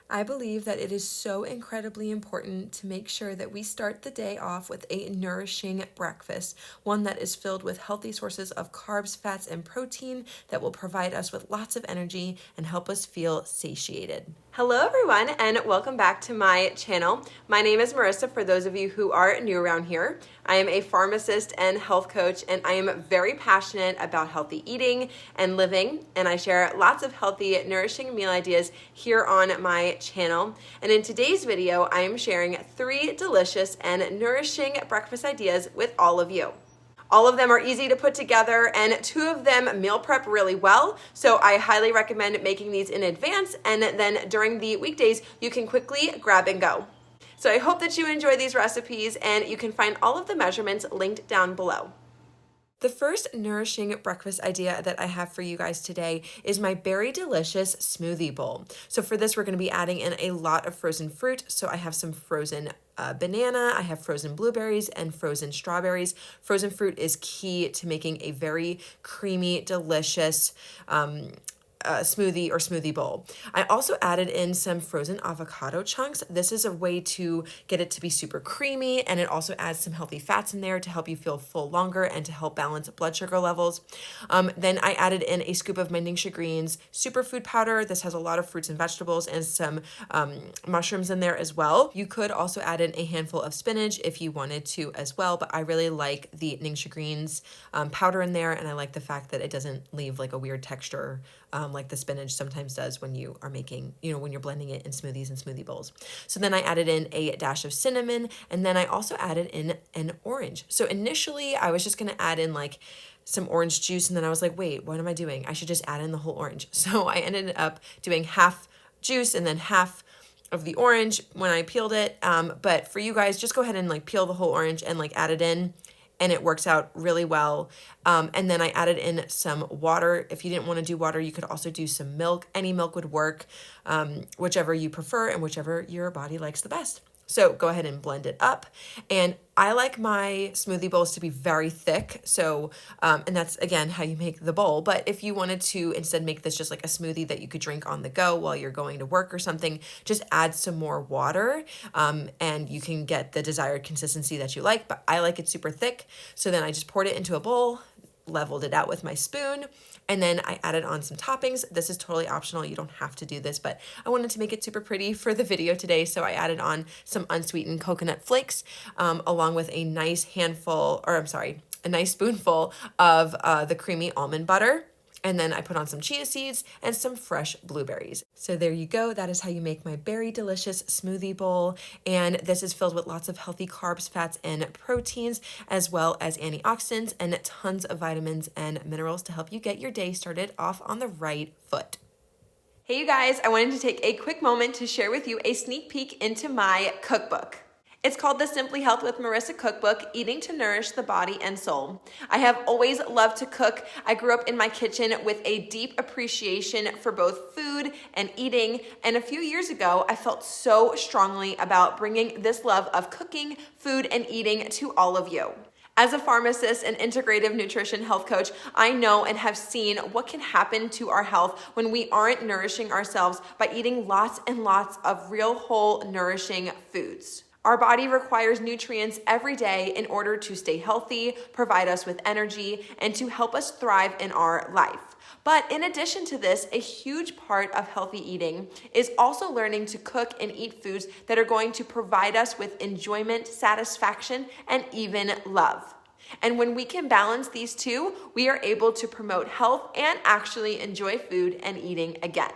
I believe that it is so incredibly important to make sure that we start the day off with a nourishing breakfast, one that is filled with healthy sources of carbs, fats, and protein that will provide us with lots of energy and help us feel satiated. Hello everyone, and welcome back to my channel. My name is Marissa, for those of you who are new around here. I am a pharmacist and health coach, and I am very passionate about healthy eating and living, and I share lots of healthy, nourishing meal ideas here on my channel. And in today's video, I am sharing 3 delicious and nourishing breakfast ideas with all of you. All of them are easy to put together, and 2 of them meal prep really well. So I highly recommend making these in advance, and then during the weekdays, you can quickly grab and go. So I hope that you enjoy these recipes, and you can find all of the measurements linked down below. The first nourishing breakfast idea that I have for you guys today is my berry delicious smoothie bowl. So for this, we're going to be adding in a lot of frozen fruit. So I have some frozen banana, I have frozen blueberries, and frozen strawberries. Frozen fruit is key to making a very creamy, delicious smoothie or smoothie bowl. I also added in some frozen avocado chunks. This is a way to get it to be super creamy, and it also adds some healthy fats in there to help you feel full longer and to help balance blood sugar levels. Then I added in a scoop of my Ningxia Greens superfood powder. This has a lot of fruits and vegetables and some mushrooms in there as well. You could also add in a handful of spinach if you wanted to as well, but I really like the Ningxia Greens powder in there, and I like the fact that it doesn't leave like a weird texture like the spinach sometimes does when you are making, when you're blending it in smoothies and smoothie bowls. So then I added in a dash of cinnamon, and then I also added in an orange. So initially I was just going to add in like some orange juice, and then I was like, wait, what am I doing? I should just add in the whole orange. So I ended up doing half juice and then half of the orange when I peeled it. But for you guys, just go ahead and like peel the whole orange and like add it in, and it works out really well. And then I added in some water. If you didn't want to do water, you could also do some milk. Any milk would work, whichever you prefer and whichever your body likes the best. So go ahead and blend it up. And I like my smoothie bowls to be very thick. So, and that's again how you make the bowl. But if you wanted to instead make this just like a smoothie that you could drink on the go while you're going to work or something, just add some more water, and you can get the desired consistency that you like. But I like it super thick. So then I just poured it into a bowl, leveled it out with my spoon, and then I added on some toppings. This is totally optional. You don't have to do this, but I wanted to make it super pretty for the video today. So I added on some unsweetened coconut flakes, along with a nice spoonful of the creamy almond butter. And then I put on some chia seeds and some fresh blueberries. So there you go. That is how you make my berry delicious smoothie bowl. And this is filled with lots of healthy carbs, fats, and proteins, as well as antioxidants and tons of vitamins and minerals to help you get your day started off on the right foot. Hey you guys, I wanted to take a quick moment to share with you a sneak peek into my cookbook. It's called the Simply Health with Marissa Cookbook, Eating to Nourish the Body and Soul. I have always loved to cook. I grew up in my kitchen with a deep appreciation for both food and eating. And a few years ago, I felt so strongly about bringing this love of cooking, food, and eating to all of you. As a pharmacist and integrative nutrition health coach, I know and have seen what can happen to our health when we aren't nourishing ourselves by eating lots and lots of real, whole, nourishing foods. Our body requires nutrients every day in order to stay healthy, provide us with energy, and to help us thrive in our life. But in addition to this, a huge part of healthy eating is also learning to cook and eat foods that are going to provide us with enjoyment, satisfaction, and even love. And when we can balance these two, we are able to promote health and actually enjoy food and eating again.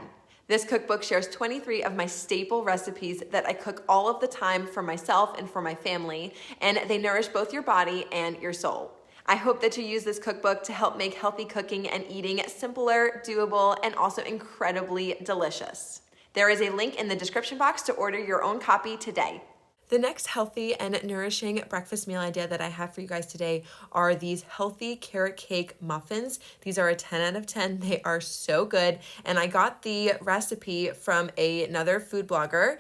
This cookbook shares 23 of my staple recipes that I cook all of the time for myself and for my family, and they nourish both your body and your soul. I hope that you use this cookbook to help make healthy cooking and eating simpler, doable, and also incredibly delicious. There is a link in the description box to order your own copy today. The next healthy and nourishing breakfast meal idea that I have for you guys today are these healthy carrot cake muffins. These are a 10 out of 10. They are so good. And I got the recipe from another food blogger,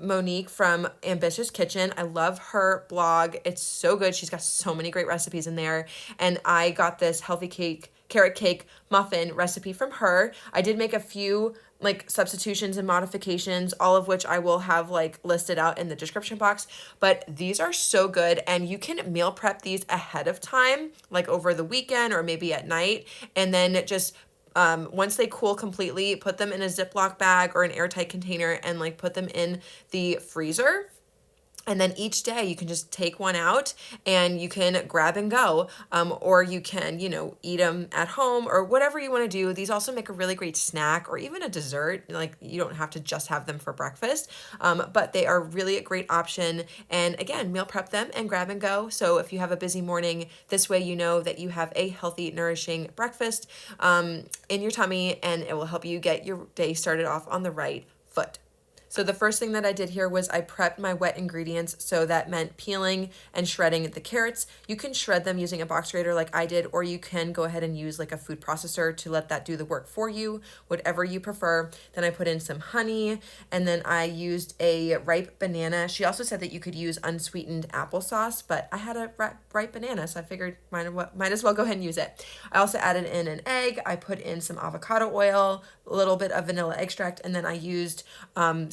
Monique from Ambitious Kitchen. I love her blog. It's so good. She's got so many great recipes in there. And I got this healthy carrot cake muffin recipe from her. I did make a few like substitutions and modifications, all of which I will have like listed out in the description box. But these are so good, and you can meal prep these ahead of time, like over the weekend or maybe at night, and then just once they cool completely, put them in a Ziploc bag or an airtight container and like put them in the freezer. And then each day you can just take one out and you can grab and go, or you can, eat them at home or whatever you want to do. These also make a really great snack or even a dessert. Like you don't have to just have them for breakfast, but they are really a great option. And again, meal prep them and grab and go. So if you have a busy morning, this way you know that you have a healthy, nourishing breakfast in your tummy, and it will help you get your day started off on the right foot. So the first thing that I did here was I prepped my wet ingredients. So that meant peeling and shredding the carrots. You can shred them using a box grater like I did, or you can go ahead and use like a food processor to let that do the work for you, whatever you prefer. Then I put in some honey, and then I used a ripe banana. She also said that you could use unsweetened applesauce, but I had a ripe banana, so I figured might as well go ahead and use it. I also added in an egg. I put in some avocado oil, a little bit of vanilla extract, and then I used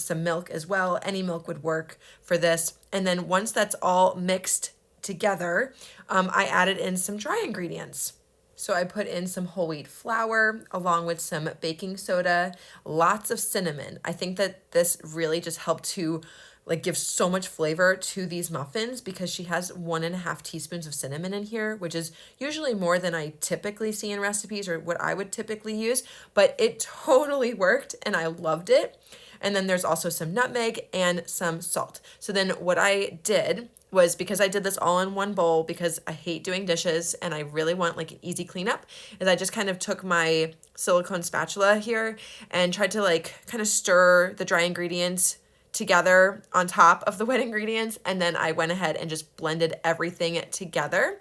some milk as well. Any milk would work for this. And then once that's all mixed together, I added in some dry ingredients. So I put in some whole wheat flour along with some baking soda, lots of cinnamon. I think that this really just helped to like give so much flavor to these muffins because she has 1.5 teaspoons of cinnamon in here, which is usually more than I typically see in recipes or what I would typically use, but it totally worked and I loved it. And then there's also some nutmeg and some salt. So then what I did was, because I did this all in one bowl because I hate doing dishes and I really want like an easy cleanup, is I just kind of took my silicone spatula here and tried to like kind of stir the dry ingredients together on top of the wet ingredients, and then I went ahead and just blended everything together.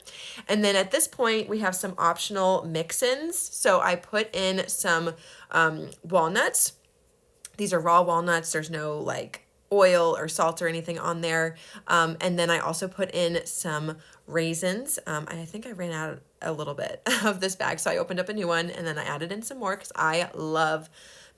And then at this point we have some optional mix-ins. So I put in some walnuts. These are raw walnuts. There's no like oil or salt or anything on there. And then I also put in some raisins. I think I ran out a little bit of this bag, so I opened up a new one and then I added in some more because I love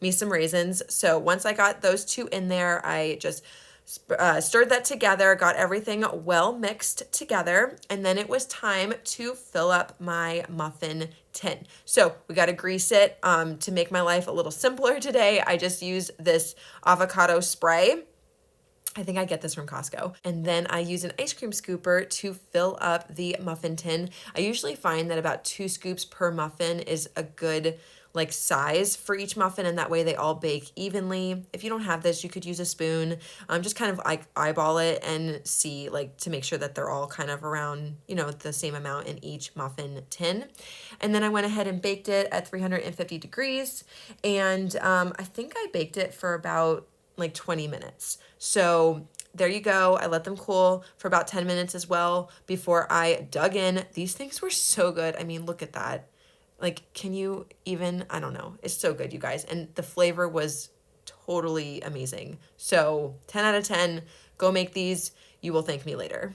me some raisins. So once I got those two in there, I just stirred that together, got everything well mixed together, and then it was time to fill up my muffin tin. So we got to grease it. To make my life a little simpler today, I just use this avocado spray. I think I get this from Costco. And then I use an ice cream scooper to fill up the muffin tin. I usually find that about 2 scoops per muffin is a good like size for each muffin, and that way they all bake evenly. If you don't have this, you could use a spoon. Just kind of like eyeball it and see, like, to make sure that they're all kind of around, the same amount in each muffin tin. And then I went ahead and baked it at 350 degrees, and I think I baked it for about like 20 minutes. So there you go. I let them cool for about 10 minutes as well before I dug in. These things were so good. I mean, look at that. Like, can you even, I don't know. It's so good, you guys. And the flavor was totally amazing. So 10 out of 10, go make these. You will thank me later.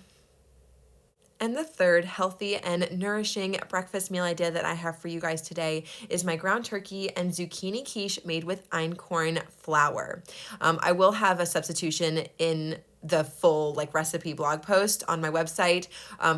And the third healthy and nourishing breakfast meal idea that I have for you guys today is my ground turkey and zucchini quiche made with einkorn flour. I will have a substitution in the full like recipe blog post on my website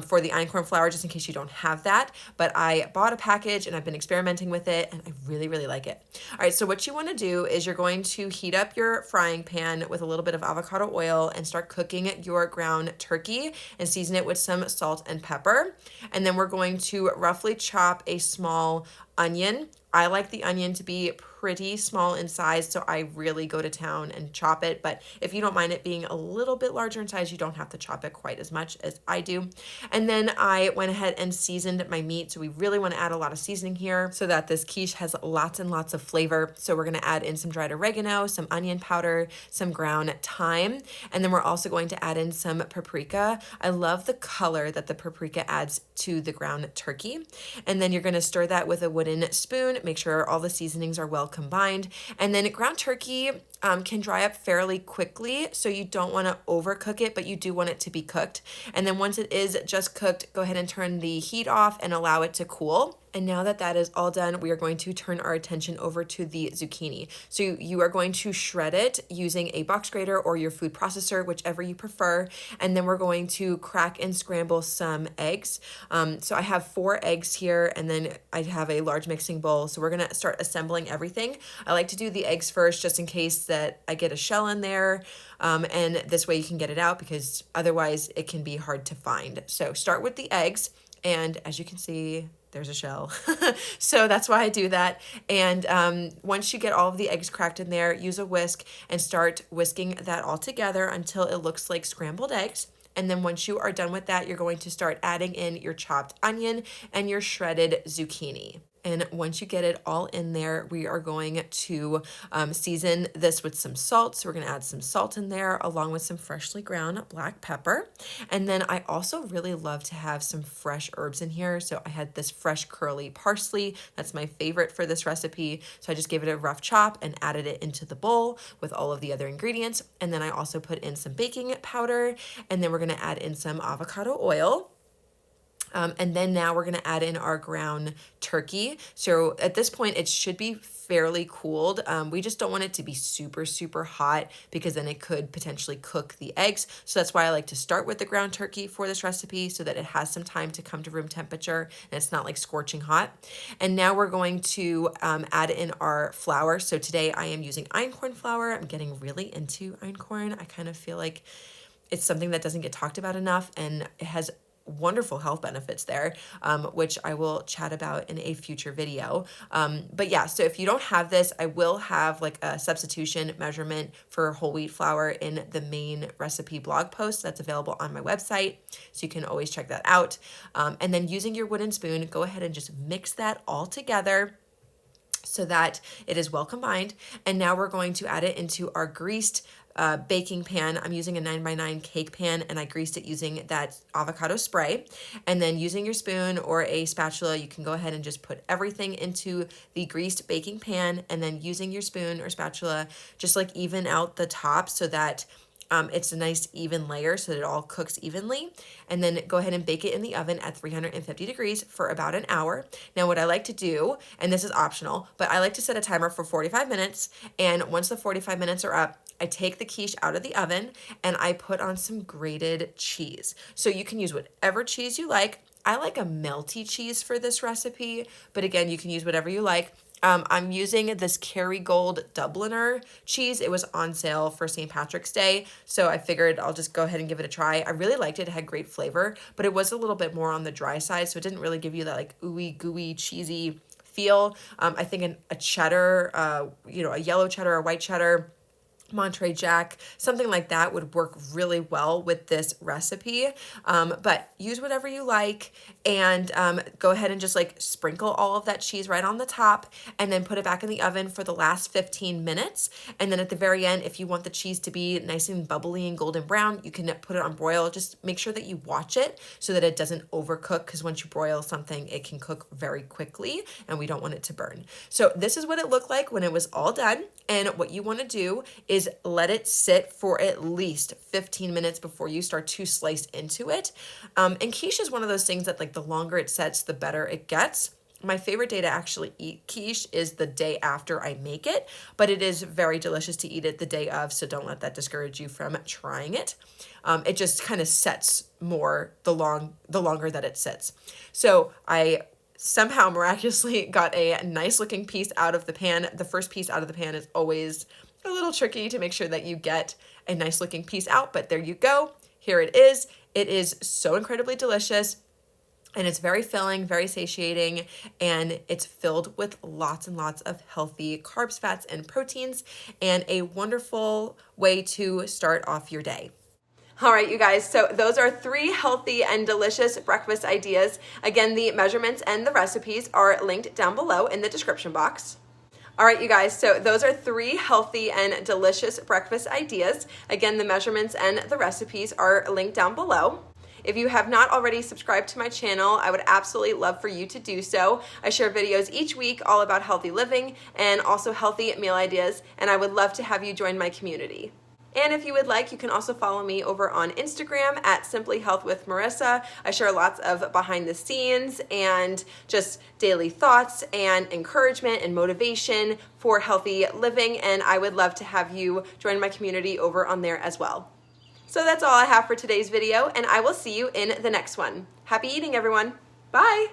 for the einkorn flour, just in case you don't have that. But I bought a package and I've been experimenting with it and I really, really like it. All right, so what you want to do is you're going to heat up your frying pan with a little bit of avocado oil and start cooking your ground turkey and season it with some salt and pepper. And then we're going to roughly chop a small onion. I like the onion to be pretty small in size, so I really go to town and chop it. But if you don't mind it being a little bit larger in size, you don't have to chop it quite as much as I do. And then I went ahead and seasoned my meat. So we really want to add a lot of seasoning here so that this quiche has lots and lots of flavor. So we're going to add in some dried oregano, some onion powder, some ground thyme, and then we're also going to add in some paprika. I love the color that the paprika adds to the ground turkey. And then you're going to stir that with a wooden spoon. Make sure all the seasonings are well combined. And then ground turkey, can dry up fairly quickly, so you don't want to overcook it, but you do want it to be cooked. And then once it is just cooked, go ahead and turn the heat off and allow it to cool. And now that that is all done, we are going to turn our attention over to the zucchini. So you are going to shred it using a box grater or your food processor, whichever you prefer. And then we're going to crack and scramble some eggs. So I have 4 eggs here, and then I have a large mixing bowl. So we're gonna start assembling everything. I like to do the eggs first, just in case that I get a shell in there. And this way you can get it out, because otherwise it can be hard to find. So start with the eggs. And as you can see, there's a shell. So that's why I do that. And once you get all of the eggs cracked in there, use a whisk and start whisking that all together until it looks like scrambled eggs. And then once you are done with that, you're going to start adding in your chopped onion and your shredded zucchini. And once you get it all in there, we are going to season this with some salt. So we're going to add some salt in there along with some freshly ground black pepper. And then I also really love to have some fresh herbs in here. So I had this fresh curly parsley. That's my favorite for this recipe. So I just gave it a rough chop and added it into the bowl with all of the other ingredients. And then I also put in some baking powder. And then we're going to add in some avocado oil. And then now we're going to add in our ground turkey. So at this point, it should be fairly cooled. We just don't want it to be super, super hot, because then it could potentially cook the eggs. So that's why I like to start with the ground turkey for this recipe, so that it has some time to come to room temperature and it's not like scorching hot. And now we're going to add in our flour. So today I am using einkorn flour. I'm getting really into einkorn. I kind of feel like it's something that doesn't get talked about enough, and it has wonderful health benefits there, which I will chat about in a future video. But yeah, so if you don't have this, I will have like a substitution measurement for whole wheat flour in the main recipe blog post that's available on my website. So you can always check that out. And then using your wooden spoon, go ahead and just mix that all together so that it is well combined. And now we're going to add it into our greased baking pan. I'm using a 9x9 cake pan, and I greased it using that avocado spray. And then using your spoon or a spatula, you can go ahead and just put everything into the greased baking pan, and then using your spoon or spatula, just like even out the top so that it's a nice even layer, so that it all cooks evenly. And then go ahead and bake it in the oven at 350 degrees for about an hour. Now what I like to do, and this is optional, but I like to set a timer for 45 minutes. And once the 45 minutes are up, I take the quiche out of the oven and I put on some grated cheese. So you can use whatever cheese you like. I like a melty cheese for this recipe, but again, you can use whatever you like. I'm using this Kerrygold Dubliner cheese. It was on sale for St. Patrick's Day, so I figured I'll just go ahead and give it a try. I really liked it. It had great flavor, but it was a little bit more on the dry side, so it didn't really give you that like ooey gooey cheesy feel. I think a cheddar, a yellow cheddar or white cheddar, Monterey Jack, something like that would work really well with this recipe. But use whatever you like, and go ahead and just like sprinkle all of that cheese right on the top, and then put it back in the oven for the last 15 minutes. And then at the very end, if you want the cheese to be nice and bubbly and golden brown, you can put it on broil. Just make sure that you watch it so that it doesn't overcook, because once you broil something, it can cook very quickly and we don't want it to burn. So this is what it looked like when it was all done. And what you want to do is let it sit for at least 15 minutes before you start to slice into it. And quiche is one of those things that like the longer it sets, the better it gets. My favorite day to actually eat quiche is the day after I make it, but it is very delicious to eat it the day of, so don't let that discourage you from trying it. It just kind of sets more the longer that it sits. So I somehow miraculously got a nice looking piece out of the pan. The first piece out of the pan is always a little tricky to make sure that you get a nice looking piece out, but there you go. Here it is. It is so incredibly delicious, and it's very filling, very satiating, and it's filled with lots and lots of healthy carbs, fats, and proteins, and a wonderful way to start off your day. All right, you guys, so those are 3 healthy and delicious breakfast ideas. Again, the measurements and the recipes are linked down below in the description box. All right, you guys, so those are 3 healthy and delicious breakfast ideas. Again, the measurements and the recipes are linked down below. If you have not already subscribed to my channel, I would absolutely love for you to do so. I share videos each week all about healthy living and also healthy meal ideas, and I would love to have you join my community. And if you would like, you can also follow me over on Instagram at Simply Health with Marissa. I share lots of behind the scenes and just daily thoughts and encouragement and motivation for healthy living, and I would love to have you join my community over on there as well. So that's all I have for today's video, and I will see you in the next one. Happy eating, everyone. Bye.